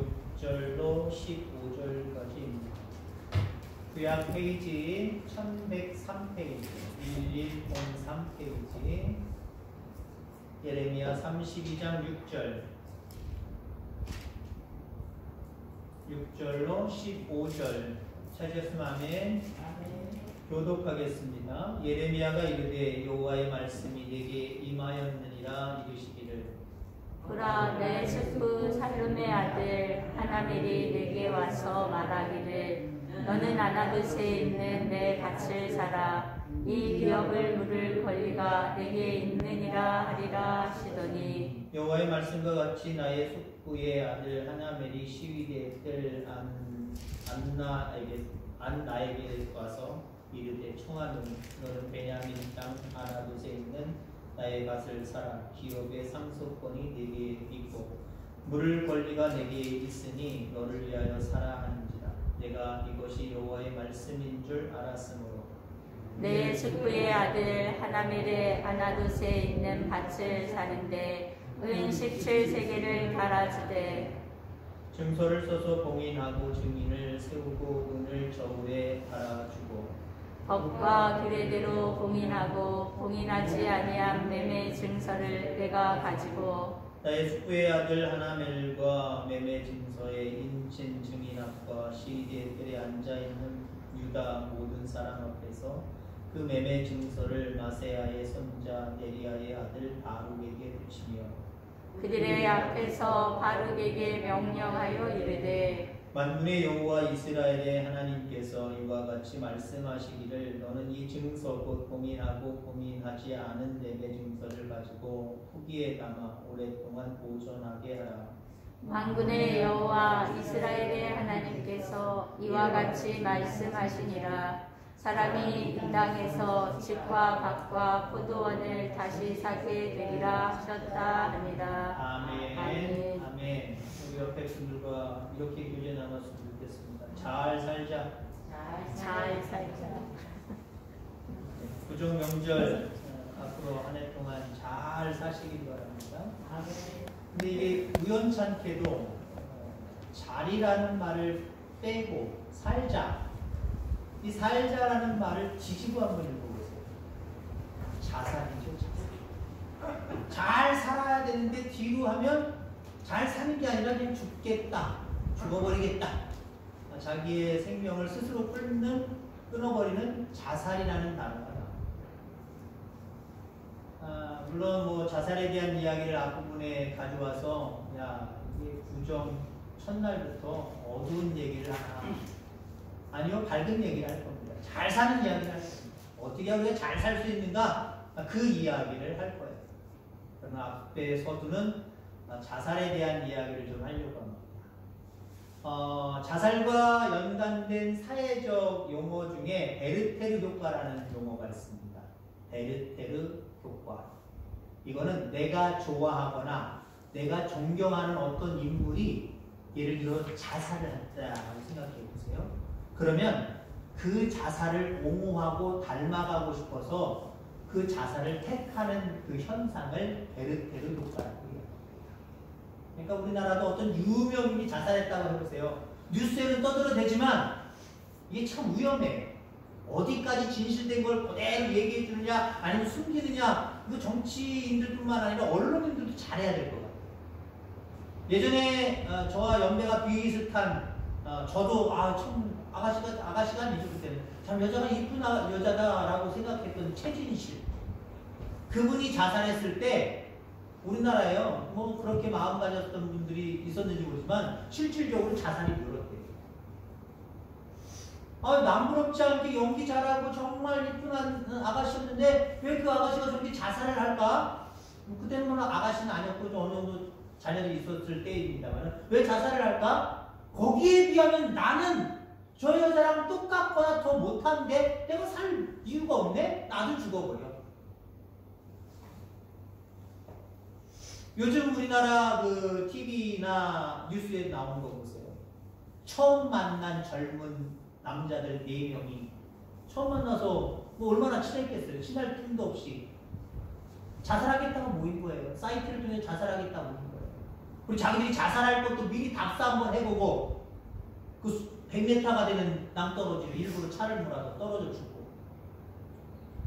6절로 15절까지입니다. 구약 페이지 1103페이지 1103페이지 예레미야 32장 6절로 15절 찾으셨으면 아멘. 교독하겠습니다. 예레미야가 이르되 여호와의 말씀이 내게 임하였느니라 이르시기를 보라 내 숙부 살룸의 아들 하나멜이 내게 와서 말하기를 너는 아나도스에 있는 내 밭을 사라 이 기업을 물을 권리가 내게 있느니라 하리라 하시더니 여호와의 말씀과 같이 나의 숙부의 아들 하나멜이 시위대의 뜰 안나에게 와서 이르되 청하노니 너는 베냐민 땅 아나도스에 있는 나의 밭을 사라 기업의 상속권이 내게 있고 물을 권리가 내게 있으니 너를 위하여 사라 하는지라 내가 이것이 여호와의 말씀인 줄 알았으므로 내 숙부의 아들 하나멜의 아나도스에 있는 밭을 사는데 은 17세겔을 달아주되 증서를 써서 봉인하고 증인을 세우고 은을 저울에 달아주고 법과 규례대로 봉인하고 봉인하지 아니한 매매 증서를 내가 가지고 나의 숙부의 아들 하나멜과 매매 증서의 인친 증인 앞과 시위대의 뜰에 앉아있는 유다 모든 사람 앞에서 그 매매 증서를 마세야의 손자 네리야의 아들 바룩에게 붙이며 그들의 앞에서 바룩에게 명령하여 이르되 만군의 여호와 이스라엘의 하나님께서 이와 같이 말씀하시기를 너는 이 증서 곧 봉인하고 봉인하지 않은 매매 증서를 가지고 후기에 담아 오랫동안 보존하게 하라. 만군의 여호와 이스라엘의 하나님께서 이와 같이 말씀하시니라 사람이 이 땅에서 집과 밭과 포도원을 다시 사게 되리라 하셨다 하니라. 아멘. 아멘. 아멘. 우리 옆에 분들과 이렇게 교제 나눴으면 좋겠습니다. 잘 살자. 잘 살자. 구정 명절 앞으로 한 해 동안 잘 사시길 바랍니다. 근데 이게 우연찮게도 잘이라는 말을 빼고 살자. 이 살자라는 말을 뒤집어 한번 읽어보세요. 자살이죠, 자살. 잘 살아야 되는데 뒤로 하면 잘 사는 게 아니라 그냥 죽겠다, 죽어버리겠다. 자기의 생명을 스스로 끊어버리는 자살이라는 단어가 나옵니다. 물론 뭐 자살에 대한 이야기를 앞부분에 가져와서 야 이게 구정 첫날부터 어두운 얘기를 하나 아니요 밝은 얘기를 할 겁니다. 잘 사는 이야기를 할 겁니다. 어떻게 우리가 잘 살 수 있는가 그 이야기를 할 거예요. 그러나 앞에 서두는 자살에 대한 이야기를 좀 하려고 합니다. 자살과 연관된 사회적 용어 중에 베르테르 효과라는 용어가 있습니다. 베르테르 효과. 이거는 내가 좋아하거나 내가 존경하는 어떤 인물이 예를 들어 자살을 했다고 생각해 보세요. 그러면 그 자살을 옹호하고 닮아가고 싶어서 그 자살을 택하는 그 현상을 베르테르 효과라고 해요. 그러니까 우리나라도 어떤 유명인이 자살했다고 해보세요. 뉴스에는 떠들어대지만 이게 참 위험해요. 어디까지 진실된 걸 그대로 얘기해 주느냐 아니면 숨기느냐 이거 정치인들뿐만 아니라 언론인들도 잘해야 될 것 같아요. 예전에 저와 연배가 비슷한 저도 참 아가씨가 아니죠 그때는 참 여자가 이쁜 여자다라고 생각했던 최진실 그분이 자살했을 때 우리나라에요 뭐 그렇게 마음 가졌던 분들이 있었는지 모르지만 실질적으로 자살이 늘었대요. 남부럽지 않게 연기 잘하고 정말 이쁜 아가씨였는데 왜 그 아가씨가 저렇게 자살을 할까? 그때는 뭐 아가씨는 아니었고 어느 정도 자녀들이 있었을 때입니다만 왜 자살을 할까? 거기에 비하면 나는 저 여자랑 똑같거나 더 못한데 내가 살 이유가 없네? 나도 죽어버려. 요즘 우리나라 그 TV나 뉴스에 나오는 거 보세요. 처음 만난 젊은 남자들 4명이 처음 만나서 뭐 얼마나 친했겠어요. 친할 틈도 없이 자살하겠다고 모인 거예요. 사이트를 통해 자살하겠다고 모인 거예요. 그리고 자기들이 자살할 것도 미리 답사 한번 해보고 그 100m가 되는 낭떠러지로 일부러 차를 몰아서 떨어져 죽고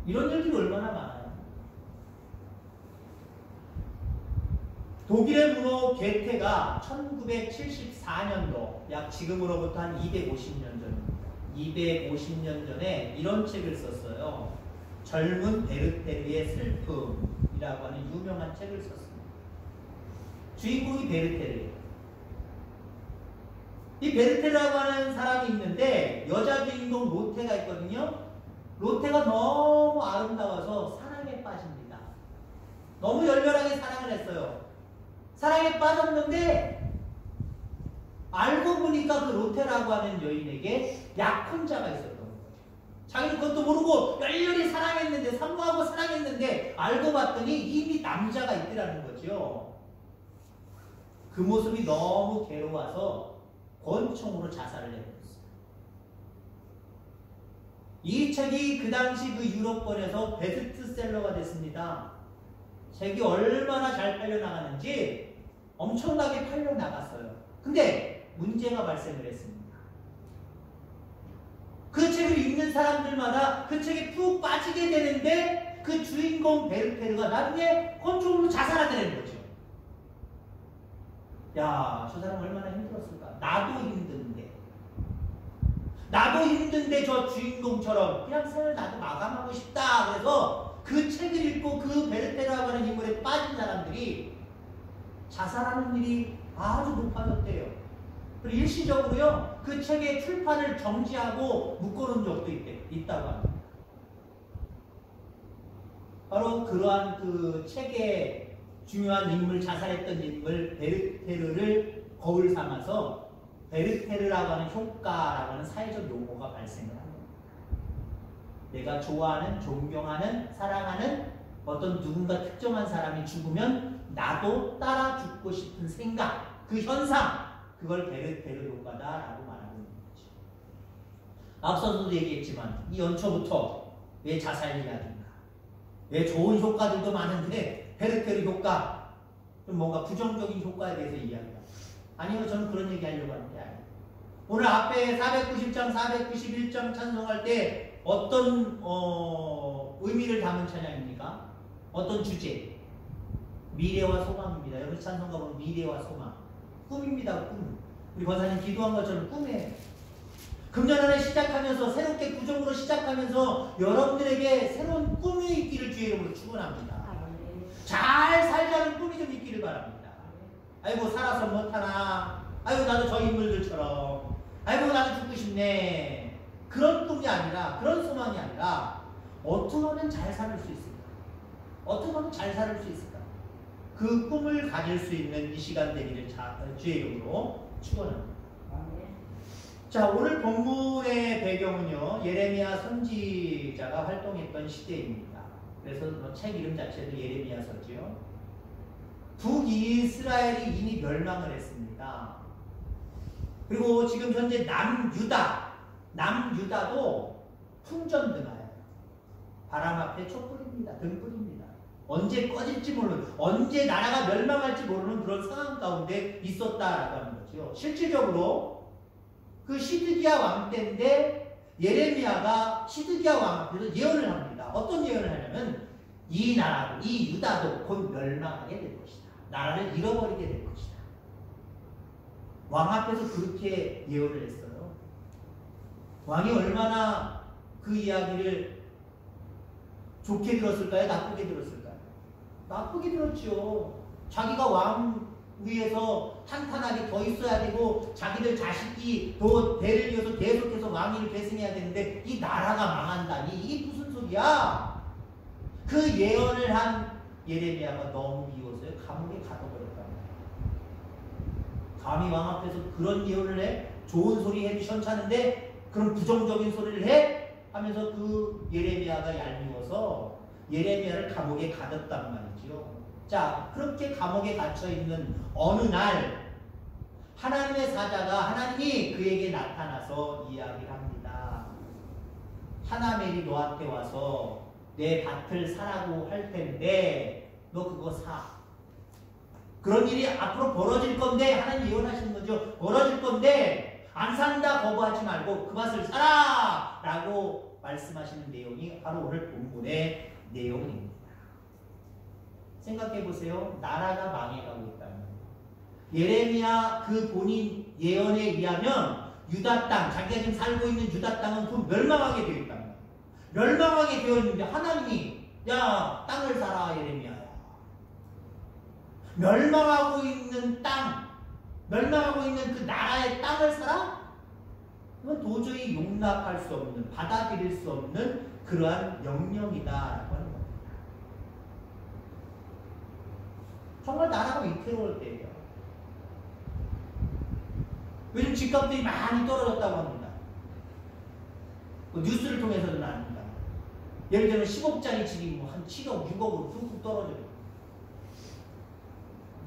이런 일들이 얼마나 많아요. 독일의 문호 괴테가 1974년도 약 지금으로부터 한 250년 전입니다. 250년 전에 이런 책을 썼어요. 젊은 베르테르의 슬픔이라고 하는 유명한 책을 썼습니다. 주인공이 베르테르예요. 이 베르테르라고 하는 사람이 있는데 여자 주인공 로테가 있거든요. 로테가 너무 아름다워서 사랑에 빠집니다. 너무 열렬하게 사랑을 했어요. 사랑에 빠졌는데 알고 보니까 그 로테라고 하는 여인에게 약혼자가 있었던 거예요. 자기는 그것도 모르고 열렬히 사랑했는데 사모하고 사랑했는데 알고 봤더니 이미 남자가 있더라는 거죠. 그 모습이 너무 괴로워서 권총으로 자살을 해버렸어요. 이 책이 그 당시 그 유럽권에서 베스트셀러가 됐습니다. 책이 얼마나 잘 팔려나가는지 엄청나게 팔려나갔어요. 근데 문제가 발생을 했습니다. 그 책을 읽는 사람들마다 그 책에 푹 빠지게 되는데 그 주인공 베르테르가 나중에 권총으로 자살하게 되는 거죠. 야, 저 사람 얼마나 힘들었을까. 나도 힘든데 저 주인공처럼 그냥 생을 나도 마감하고 싶다. 그래서 그 책을 읽고 그 베르테르라고 하는 인물에 빠진 사람들이 자살하는 일이 아주 높아졌대요. 그리고 일시적으로요, 그 책의 출판을 정지하고 묶어놓은 적도 있다고 합니다. 바로 그러한 그 책의 중요한 인물, 자살했던 인물 베르테르를 거울 삼아서 베르테르라고 하는 효과라고 하는 사회적 용어가 발생을 합니다. 내가 좋아하는, 존경하는, 사랑하는 어떤 누군가 특정한 사람이 죽으면 나도 따라 죽고 싶은 생각, 그 현상, 그걸 베르테르 효과다라고 말하고 있는 거죠. 앞서도 얘기했지만 이 연초부터 왜 자살 이야기인가? 왜 좋은 효과들도 많은데 베르테르 효과, 좀 뭔가 부정적인 효과에 대해서 이야기합니다. 아니요, 저는 그런 얘기 하려고 하는 게 아니에요. 오늘 앞에 490장, 491장 찬송할 때 어떤 의미를 담은 찬양입니까? 어떤 주제? 미래와 소망입니다. 여러분 찬송가 보면 미래와 소망. 꿈입니다. 꿈. 우리 권사님 기도한 것처럼 꿈이에요. 금년 한 해 시작하면서 새롭게 구정으로 시작하면서 여러분들에게 새로운 꿈이 있기를 주의 이름으로 축원합니다. 잘 살자는 꿈이 좀 있기를 바랍니다. 아이고 살아서 못하나, 아이고 나도 저 인물들처럼, 아이고 나도 죽고 싶네, 그런 꿈이 아니라, 그런 소망이 아니라 어떻게 하면 잘 살 수 있을까? 어떻게 하면 잘 살 수 있을까? 그 꿈을 가질 수 있는 이 시간 되기를 주의 이름으로 축원합니다. 자, 오늘 본문의 배경은요, 예레미야 선지자가 활동했던 시대입니다. 그래서 책 이름 자체도 예레미야서지요. 북이스라엘이 이미 멸망을 했습니다. 그리고 지금 현재 남유다도 풍전등하예요. 바람 앞에 촛불입니다. 등불입니다. 언제 꺼질지 모르는, 언제 나라가 멸망할지 모르는 그런 상황 가운데 있었다라고 하는 거죠. 실질적으로 그 시드기야 왕 때인데 예레미야가 시드기야 왕 앞에서 예언을 합니다. 어떤 예언을 하냐면 이 나라도, 이 유다도 곧 멸망하게 될 것이다. 나라를 잃어버리게 될 것이다. 왕 앞에서 그렇게 예언을 했어요. 왕이 얼마나 그 이야기를 좋게 들었을까요? 나쁘게 들었을까요? 나쁘게 들었죠. 자기가 왕 위에서 탄탄하게 더 있어야 되고 자기들 자식이 더 대를 이어서 계속해서 왕위를 계승해야 되는데 이 나라가 망한다니 이게 무슨 소리야? 그 예언을 한 예레미야가 너무 미워서요. 감옥에 가둬버렸답니다. 감히 왕 앞에서 그런 예언을 해? 좋은 소리 해 시원찮은데 그런 부정적인 소리를 해? 하면서 그 예레미야가 얄미워서 예레미야를 감옥에 가뒀단 말이죠. 자, 그렇게 감옥에 갇혀있는 어느 날 하나님의 사자가, 하나님이 그에게 나타나서 이야기를 합니다. 하나멜이 너한테 와서 내 밭을 사라고 할 텐데 너 그거 사. 그런 일이 앞으로 벌어질 건데 하나님 예언하시는 거죠. 벌어질 건데 안 산다 거부하지 말고 그 맛을 사라 라고 말씀하시는 내용이 바로 오늘 본문의 내용입니다. 생각해 보세요. 나라가 망해가고 있다는 예레미야 그 본인 예언에 의하면 유다 땅, 자기가 지금 살고 있는 유다 땅은 곧 멸망하게 되어 있단 말이에요. 멸망하게 되어 있는데 하나님이 야 땅을 사라 예레미야야. 멸망하고 있는 땅, 멸망하고 있는 그 나라의 땅을 사라? 그건 도저히 용납할 수 없는, 받아들일 수 없는 그러한 명령이다라고 하는 겁니다. 정말 나라가 위태로울 때예요. 요즘 집값들이 많이 떨어졌다고 합니다. 뉴스를 통해서는 압니다. 예를 들면 10억짜리 집이 한 7억, 6억으로 뚝뚝 떨어져요.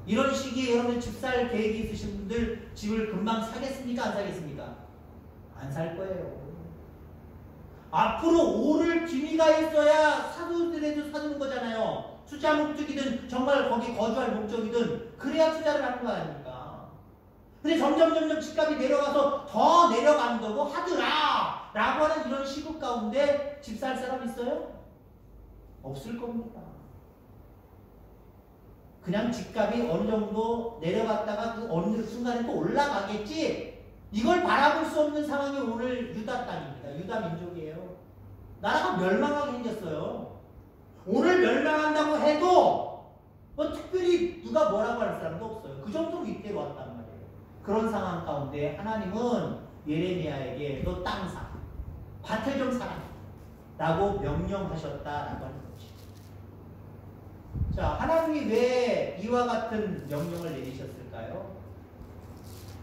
이런 시기에 여러분 집 살 계획이 있으신 분들 집을 금방 사겠습니까? 안 사겠습니까? 안 살 거예요. 앞으로 오를 기미가 있어야 사두더라도 사두는 거잖아요. 투자 목적이든 정말 거기 거주할 목적이든 그래야 투자를 하는 거 아닙니까? 근데 점점 집값이 내려가서 더 내려간다고 하더라 라고 하는 이런 시국 가운데 집 살 사람 있어요? 없을 겁니다. 그냥 집값이 어느 정도 내려갔다가 그 어느 순간에 또 올라가겠지. 이걸 바라볼 수 없는 상황이 오늘 유다 땅입니다. 유다 민족이에요. 나라가 멸망하게 생겼어요. 오늘 멸망한다고 해도 뭐 특별히 누가 뭐라고 할 사람도 없어요. 그 정도로 위태로 왔단 말이에요. 그런 상황 가운데 하나님은 예레미야에게 너 땅 사, 밭을 좀 사라 라고 명령하셨다라고 하는 거죠. 자, 하나님이 왜 이와 같은 명령을 내리셨을까요?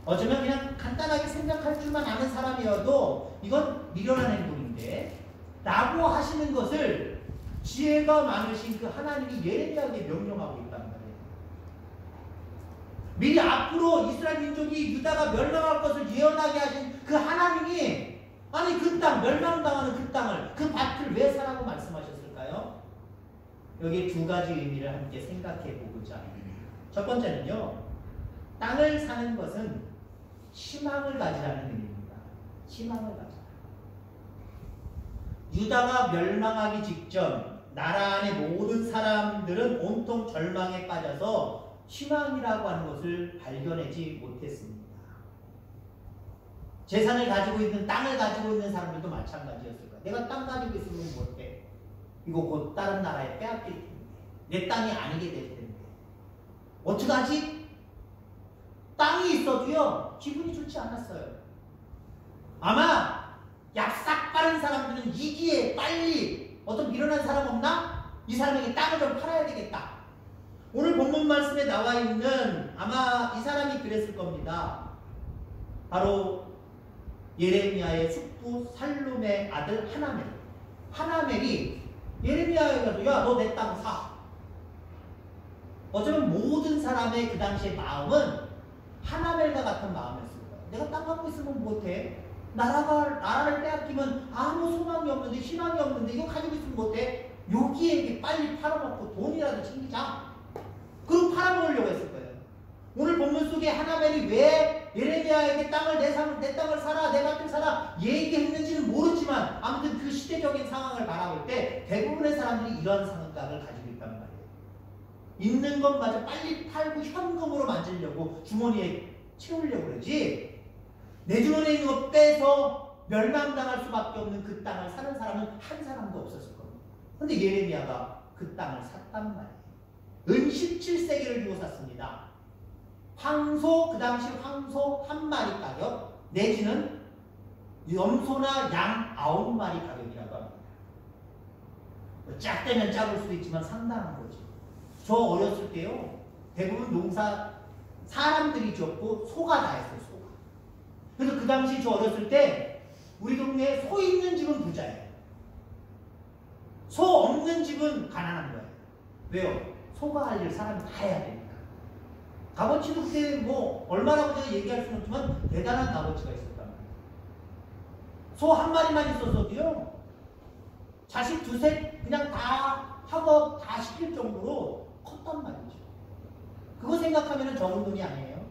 어쩌면 그냥 간단하게 생각할 줄만 아는 사람이어도 이건 미련한 행동인데 라고 하시는 것을 지혜가 많으신 그 하나님이 예레미야에게 명령하고 있단 말이에요. 미리 앞으로 이스라엘 민족이 유다가 멸망할 것을 예언하게 하신 그 하나님이 아니 그 땅, 멸망당하는 그 땅을, 그 밭을 왜 사라고 말씀하셨을까요? 여기 두 가지 의미를 함께 생각해 보고자 합니다. 첫 번째는요, 땅을 사는 것은 희망을 가지라는 의미입니다. 희망을 가지라. 유다가 멸망하기 직전 나라 안의 모든 사람들은 온통 절망에 빠져서 희망이라고 하는 것을 발견하지 못했습니다. 재산을 가지고 있는, 땅을 가지고 있는 사람들도 마찬가지였을 거예요. 내가 땅 가지고 있으면 못해. 이거 곧 다른 나라에 빼앗길 텐데. 내 땅이 아니게 될 텐데. 어떡하지? 땅이 있어도요, 기분이 좋지 않았어요. 아마 얍싹 빠른 사람들은 이기에 빨리 어떤 미련한 사람 없나? 이 사람에게 땅을 좀 팔아야 되겠다. 오늘 본문 말씀에 나와 있는 아마 이 사람이 그랬을 겁니다. 바로 예레미야의 숙부 살룸의 아들 하나멜. 하나멜이 예레미야에 가서 야, 너 내 땅 사. 어쩌면 모든 사람의 그 당시의 마음은 하나멜과 같은 마음이었을 거예요. 내가 땅 갖고 있으면 못해. 나라를 빼앗기면 아무 소망이 없는데, 희망이 없는데 이거 가지고 있으면 못해. 여기에게 빨리 팔아먹고 돈이라도 챙기자. 그럼 팔아먹으려고 했을 거예요. 오늘 본문 속에 하나멜이 왜 예레미야에게 내 땅을 사라, 내 밭을 사라 얘기했는지는 모르지만 아무튼 그 시대적인 상황을 바라볼 때 대부분의 사람들이 이런 생각을 가지고 있단 말이에요. 있는 것마저 빨리 팔고 현금으로 만들려고 주머니에 채우려고 그러지, 내 주머니에 있는 거 빼서 멸망당할 수밖에 없는 그 땅을 사는 사람은 한 사람도 없었을 겁니다. 근데 예레미야가 그 땅을 샀단 말이에요. 은 17세기를 주고 샀습니다. 황소, 그 당시 황소 한 마리 가격 내지는 염소나 양 9마리 가격이라고 합니다. 짝대면 작을 수도 있지만 상당한 거죠. 저 어렸을 때요, 대부분 농사 사람들이 지었고 소가 다 했어요. 소가. 그래서 그 당시 저 어렸을 때 우리 동네에 소 있는 집은 부자예요. 소 없는 집은 가난한 거예요. 왜요? 소가 할 일 사람이 다 해야 되니까. 값어치도 그때 뭐 얼마라고 제가 얘기할 수는 없지만 대단한 값어치가 있었단 말이에요. 소 한 마리만 있었어도요, 자식 두셋 그냥 다 학업 다 시킬 정도로 컸단 말이죠. 그거 생각하면 적은 돈이 아니에요.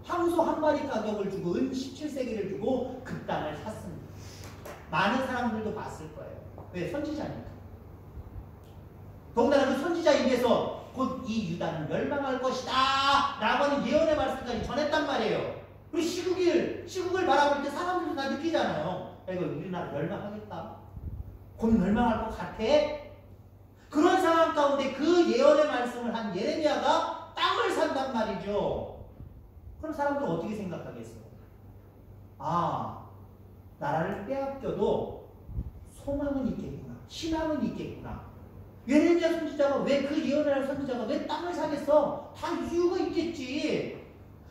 황소 한 마리 가격을 주고 은 17세기를 주고 그 땅을 샀습니다. 많은 사람들도 봤을 거예요. 왜? 선지자니까. 더군다나 그 선지자 입에서 곧 이 유다는 멸망할 것이다 라고 하는 예언의 말씀까지 전했단 말이에요. 그리고 시국을 바라볼 때 사람들도 다 느끼잖아요. 이거 우리나라 멸망하겠다. 곧 멸망할 것 같아. 그런 상황 가운데 그 예언의 말씀을 한 예레미야가 땅을 산단 말이죠. 그럼 사람들은 어떻게 생각하겠어요? 아, 나라를 빼앗겨도 소망은 있겠구나. 희망은 있겠구나. 예레미야 선지자가 왜 그 예언을 할 선지자가 왜 땅을 사겠어? 다 이유가 있겠지.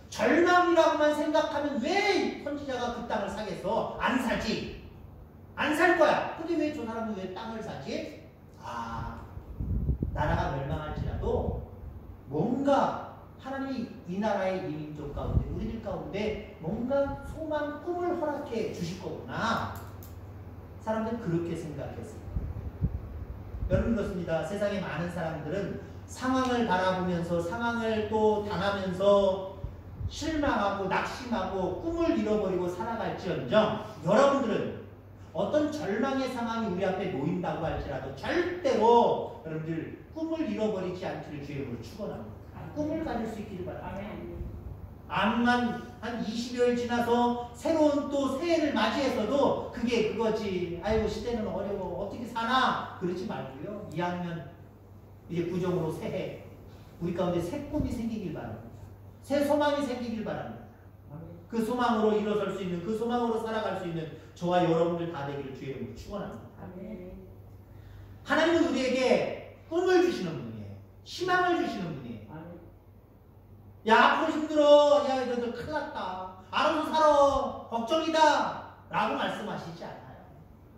절망이라고만 생각하면 왜 선지자가 그 땅을 사겠어? 안 사지. 안 살 거야. 근데 왜 저 사람은 왜 땅을 사지? 아, 나라가 멸망할지라도 뭔가 하나님이 이 나라의 이 민족 가운데 우리들 가운데 뭔가 소망, 꿈을 허락해 주실 거구나. 사람들은 그렇게 생각했습니다. 여러분 그렇습니다. 세상에 많은 사람들은 상황을 바라보면서 상황을 또 당하면서 실망하고 낙심하고 꿈을 잃어버리고 살아갈지언정 여러분들은 어떤 절망의 상황이 우리 앞에 놓인다고 할지라도 절대로 여러분들 꿈을 잃어버리지 않기를 주의 이름으로 축원합니다. 꿈을 가질 수 있기를 바랍니다. 암만 한 20여일 지나서 새로운 또 새해를 맞이해서도 그게 그거지. 아이고 시대는 어려워. 어떻게 사나? 그러지 말고요. 2학년 이제 구정으로 새해 우리 가운데 새 꿈이 생기길 바랍니다. 새 소망이 생기길 바랍니다. 그 소망으로 일어설 수 있는 그 소망으로 살아갈 수 있는 저와 여러분들 다 되기를 주의 이름으로 축원합니다. 하나님은 우리에게 꿈을 주시는 분이에요. 희망을 주시는 분이에요. 야 앞으로 힘들어. 야 너희들 큰일 났다. 알아서 살아. 걱정이다. 라고 말씀하시지 않아요.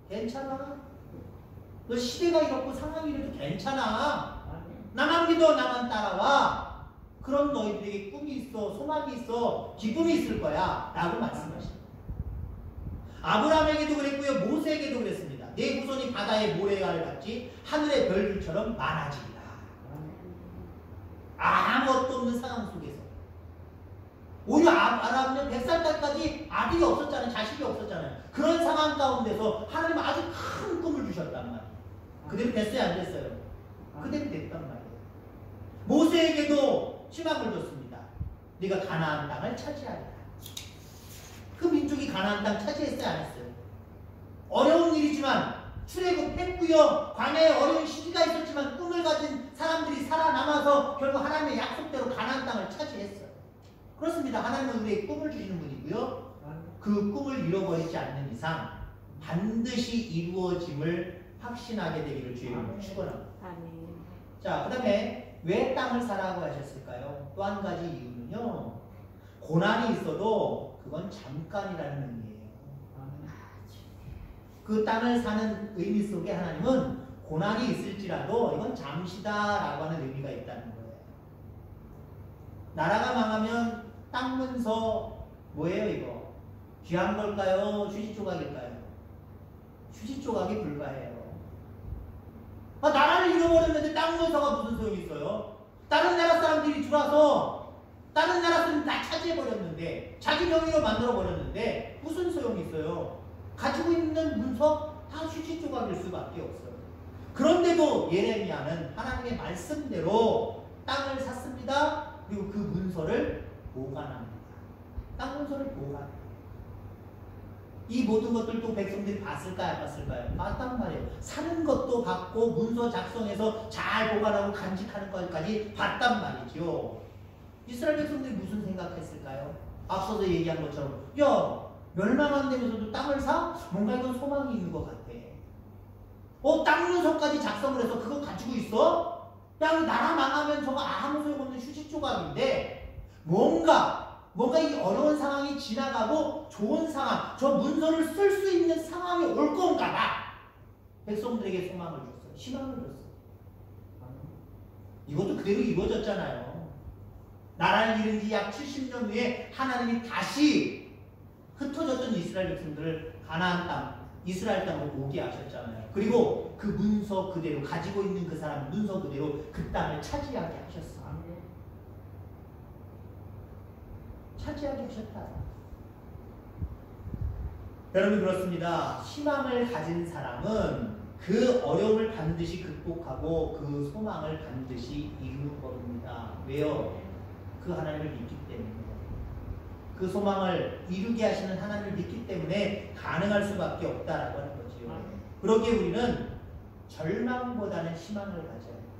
괜찮아. 너 시대가 이렇고 상황이 이래도 괜찮아. 나만 믿어. 나만 따라와. 그런 너희들에게 꿈이 있어. 소망이 있어. 기쁨이 있을 거야. 라고 말씀하십니다. 아브라함에게도 그랬고요. 모세에게도 그랬습니다. 내 후손이 바다의 모래알 같이 하늘의 별들처럼 많아지리라. 아무것도 없는 상황 속에서 오히려 아브라함은 100살 때까지 아들이 없었잖아요. 자식이 없었잖아요. 그런 상황 가운데서 하나님은 아주 큰 꿈을 주셨단 말이에요. 그대로 됐어요? 안 됐어요? 그대로 됐단 말이에요. 모세에게도 희망을 줬습니다. 네가 가나안 땅을 차지하리라. 그 민족이 가나안 땅 차지했어요? 안 했어요? 어려운 일이지만 출애굽했고요. 광야에 어려운 시기가 있었지만 꿈을 가진 사람들이 살아남아서 결국 하나님의 약속대로 가나안 땅을 차지했어요. 그렇습니다. 하나님은 우리에게 꿈을 주시는 분이고요. 그 꿈을 잃어버리지 않는 이상 반드시 이루어짐을 확신하게 되기를 주님으로 축원합니다. 자, 그 다음에 왜 땅을 사라고 하셨을까요? 또 한 가지 이유는요. 고난이 있어도 그건 잠깐이라는 의미예요. 그 땅을 사는 의미 속에 하나님은 고난이 있을지라도 이건 잠시다라고 하는 의미가 있다는 거예요. 나라가 망하면 땅 문서 뭐예요 이거? 귀한 걸까요? 휴지 조각일까요? 휴지 조각이 불과해요. 아, 나라를 잃어버렸는데 땅 문서가 무슨 소용이 있어요? 다른 나라 사람들이 들어와서 다른 나라 사람들이 다 차지해버렸는데 자기 명의로 만들어버렸는데 무슨 소용이 있어요? 가지고 있는 문서 다 휴지 조각일 수밖에 없어요. 그런데도 예레미야는 하나님의 말씀대로 땅을 샀습니다. 그리고 그 문서를 보관합니다. 땅 문서를 보관합니다. 이 모든 것들도 백성들이 봤을까요? 안 봤을까요? 봤단 말이에요. 사는 것도 봤고 문서 작성해서 잘 보관하고 간직하는 것까지 봤단 말이죠. 이스라엘 백성들이 무슨 생각했을까요? 앞서서 얘기한 것처럼 야 멸망 안 되면서도 땅을 사? 뭔가 이건 소망이 있는 것 같아. 땅 문서까지 작성을 해서 그거 가지고 있어? 야 나라 망하면 저거 아무 소용없는 휴지 조각인데 뭔가 이 어려운 상황이 지나가고 좋은 상황, 저 문서를 쓸 수 있는 상황이 올 건가 봐. 백성들에게 소망을 줬어요. 희망을 줬어요. 이것도 그대로 이루어졌잖아요. 나라를 잃은 지 약 70년 후에 하나님이 다시 흩어졌던 이스라엘 백성들을 가나안 땅, 이스라엘 땅으로 오게 하셨잖아요. 그리고 그 문서 그대로 가지고 있는 그 사람 문서 그대로 그 땅을 차지하게 하셨어요. 차지하게 하셨다. 여러분 그렇습니다. 희망을 가진 사람은 그 어려움을 반드시 극복하고 그 소망을 반드시 이루는 겁니다. 왜요? 그 하나님을 믿기 때문에. 그 소망을 이루게 하시는 하나님을 믿기 때문에 가능할 수밖에 없다라고 하는 거지요. 그렇게 우리는 절망보다는 희망을 가져야 합니다.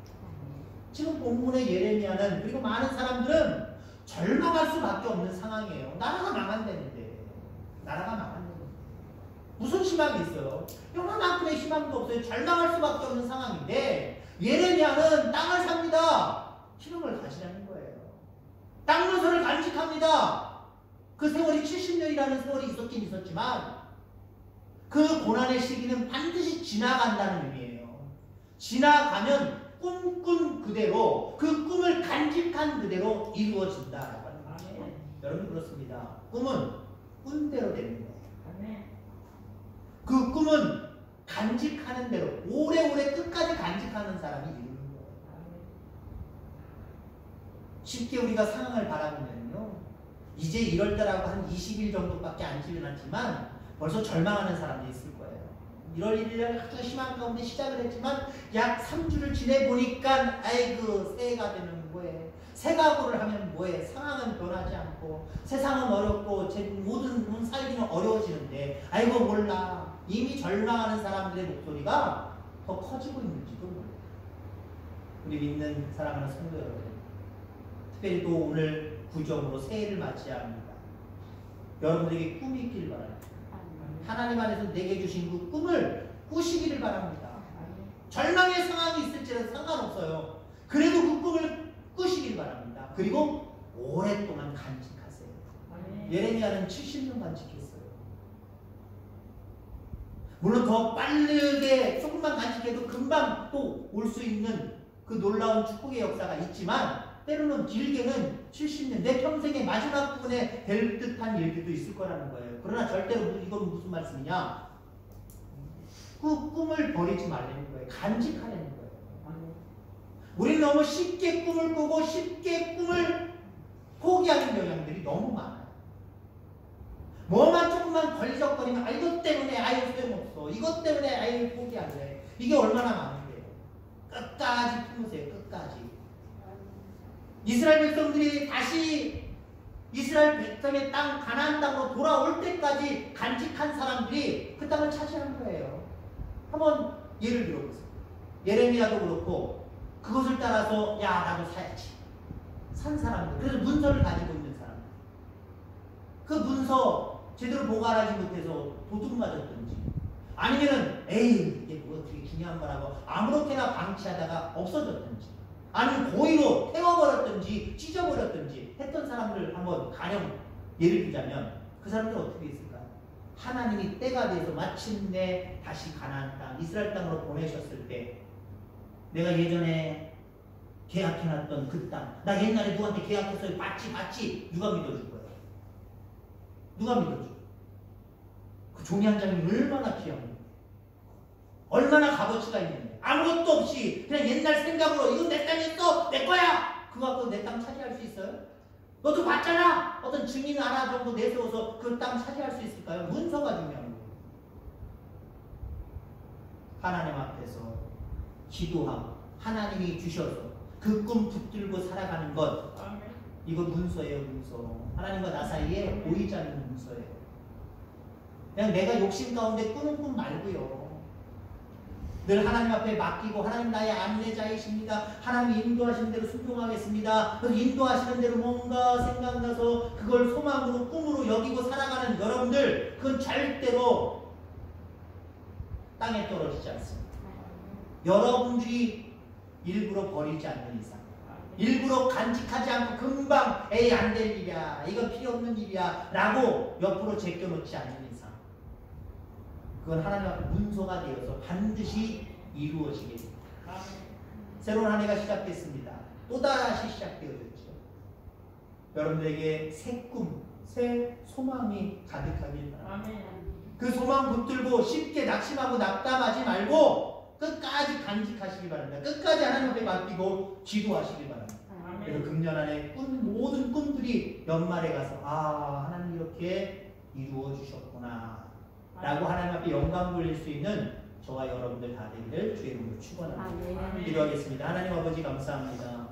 지금 본문의 예레미야는 그리고 많은 사람들은 절망할 수밖에 없는 상황이에요. 나라가 망한다는데. 나라가 망한다는데. 무슨 희망이 있어요? 요만큼의 희망도 없어요. 절망할 수밖에 없는 상황인데 예레미야는 땅을 삽니다. 희망을 가지라는 거예요. 땅 문서를 간직합니다. 그 세월이 70년이라는 세월이 있었긴 있었지만 그 고난의 시기는 반드시 지나간다는 의미예요. 지나가면 꿈꾼 그대로 그 꿈을 간직한 그대로 이루어진다라고 하는 거예요. 여러분 그렇습니다. 꿈은 꿈대로 되는 거예요. 그 꿈은 간직하는 대로 오래오래 끝까지 간직하는 사람이 이루는 거예요. 쉽게 우리가 상황을 바라보면요. 이제 1월달하고 한 20일 정도밖에 안 지났지만 벌써 절망하는 사람도 있을 거예요. 1월 1일날 아주 희망 가운데 시작을 했지만 약 3주를 지내보니까 아이고 새해가 되면 뭐해. 새가구를 하면 뭐해. 상황은 변하지 않고 세상은 어렵고 제 모든 살기는 어려워지는데 아이고 몰라. 이미 절망하는 사람들의 목소리가 더 커지고 있는지도 몰라요. 우리 믿는 사랑하는 성도 여러분, 특별히 또 오늘 구정으로 새해를 맞이해야 합니다. 여러분에게 꿈이 있기를 바랍니다. 하나님 안에서 내게 주신 그 꿈을 꾸시기를 바랍니다. 절망의 상황이 있을지라도 상관없어요. 그래도 그 꿈을 꾸시길 바랍니다. 그리고 오랫동안 간직하세요. 예레미야는 70년 간직했어요. 물론 더 빠르게 조금만 간직해도 금방 또 올 수 있는 그 놀라운 축복의 역사가 있지만 때로는 길게는 70년, 내 평생의 마지막 부분에 될 듯한 일들도 있을 거라는 거예요. 그러나 절대로 이건 무슨 말씀이냐? 그 꿈을 버리지 말라는 거예요. 간직하라는 거예요. 우리는 너무 쉽게 꿈을 꾸고 쉽게 꿈을 포기하는 경향들이 너무 많아요. 뭐만 조금만 걸리적거리면 이것 때문에 아유 소용없어. 이것 때문에 아유 포기할래. 이게 얼마나 많은데요. 끝까지 품으세요. 끝까지. 이스라엘 백성들이 다시 이스라엘 백성의 땅 가나안 땅으로 돌아올 때까지 간직한 사람들이 그 땅을 차지한 거예요. 한번 예를 들어보세요. 예레미야도 그렇고 그것을 따라서 야 나도 사야지. 산 사람들. 그래서 문서를 가지고 있는 사람들. 그 문서 제대로 보관하지 못해서 도둑 맞았든지 아니면은 에이 이게 뭐 어떻게 중요한 거라고 아무렇게나 방치하다가 없어졌든지 아니면 고의로 태워버렸든지 찢어버렸든지 했던 사람들 한번 가령 예를 들자면 그 사람들 어떻게 있을까요? 하나님이 때가 돼서 마침내 다시 가나안 땅 이스라엘 땅으로 보내셨을 때 내가 예전에 계약해놨던 그 땅 나 옛날에 누구한테 계약했어요. 맞지 누가 믿어줄 거예요? 누가 믿어줘? 그 종이 한 장이 얼마나 귀한 거예요? 얼마나 값어치가 있는데 아무것도 없이 그냥 옛날 생각으로 이건 내 땅이었어 내 거야 그거 갖고 내 땅 차지할 수 있어요? 너도 봤잖아. 어떤 증인 하나 정도 내세워서 그 땅 차지할 수 있을까요? 문서가 중요한 거예요. 하나님 앞에서 기도하고 하나님이 주셔서 그 꿈 붙들고 살아가는 것 이거 문서예요. 문서. 하나님과 나 사이에 보이지 않는 문서예요. 그냥 내가 욕심 가운데 꾸는 꿈 말고요. 늘 하나님 앞에 맡기고 하나님 나의 안내자이십니다. 하나님 인도하시는 대로 순종하겠습니다. 그래서 인도하시는 대로 뭔가 생각나서 그걸 소망으로 꿈으로 여기고 살아가는 여러분들 그건 절대로 땅에 떨어지지 않습니다. 여러분들이 일부러 버리지 않는 이상 일부러 간직하지 않고 금방 에이 안 될 일이야 이건 필요 없는 일이야 라고 옆으로 제껴놓지 않는 이상 그건 하나님 앞에 문서가 되어서 반드시 이루어지게 됩니다. 새로운 한 해가 시작됐습니다. 또다시 시작되어졌죠. 여러분들에게 새 꿈, 새 소망이 가득하길 바랍니다. 그 소망 붙들고 쉽게 낙심하고 낙담하지 말고 끝까지 간직하시기 바랍니다. 끝까지 하나님 앞에 맡기고 기도하시기 바랍니다. 그래서 금년 안에 모든 꿈들이 연말에 가서 하나님 이렇게 이루어 주셨구나 라고 하나님 앞에 영광 돌릴 수 있는 저와 여러분들 다 되기를 주의 이름으로 축원합니다. 기도하겠습니다. 하나님 아버지 감사합니다.